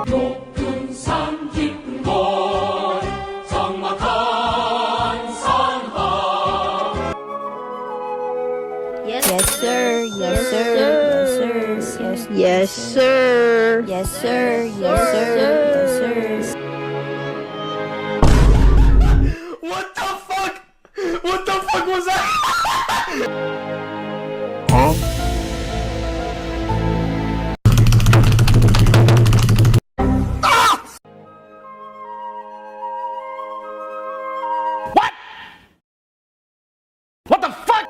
높은 산 깊은 곳 적막한 산하. Yes, sir. Yes, sir. Yes, sir. Yes, sir. Yes, sir. Yes, sir. Yes, sir. What the fuck? What the fuck was that? Huh? Ah! What? What the fuck?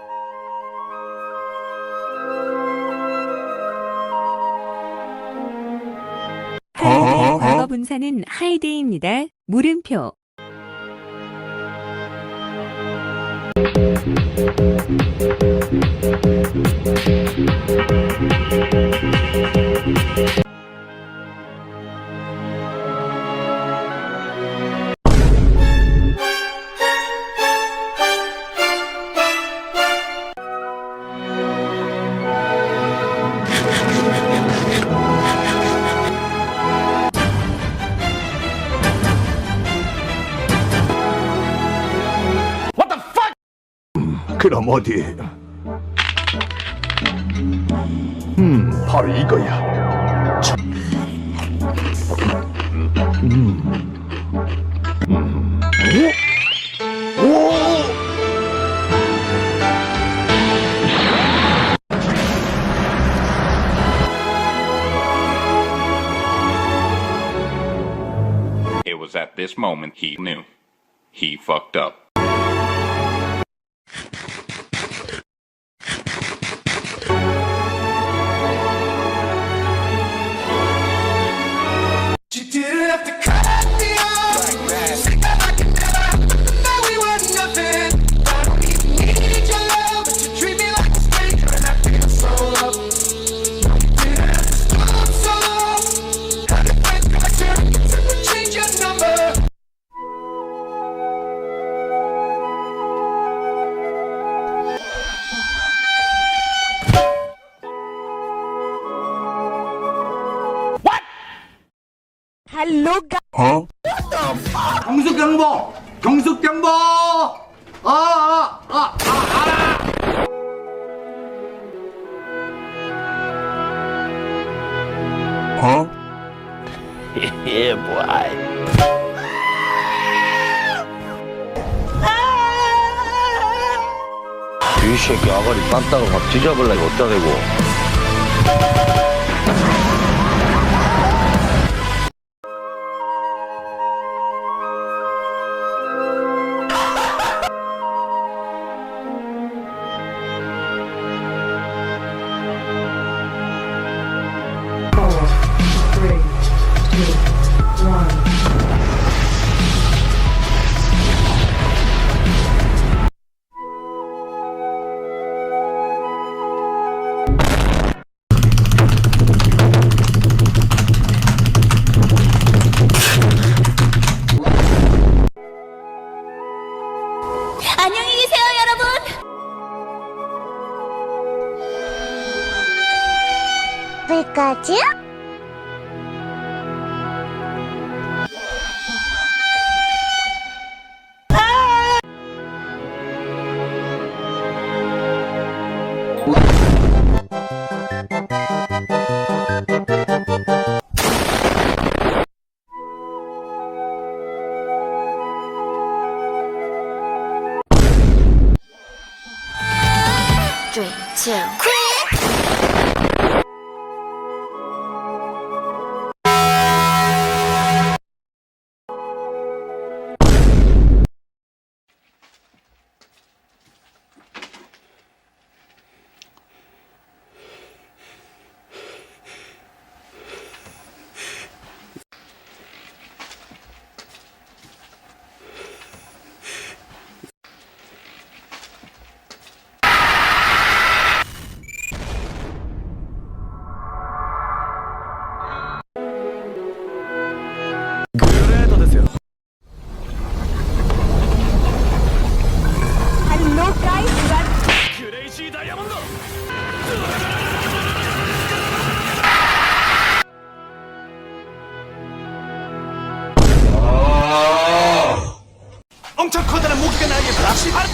하이드의 과거 분사는 하이드입니다. 물음표. What the fuck? 그럼 어디? 바로 이거야. 오! It was at this moment he knew. He fucked up. You didn't have to cut me off. Think that I could never know we were nothing. I don't even need your love, but you treat me like a stranger, and I feel so low. You didn't have to stop so long. Had to find pressure to change your number. Hello, guys. 어? 경숙경보! 경숙경보! 어? 이 새끼 아가리 딴따가 막 뒤져볼라 이거 어쩌 되고. 안녕히 계세요, 여러분. 불까지? Three, two, 엄청 커다란 모기가 나에게 다시 발.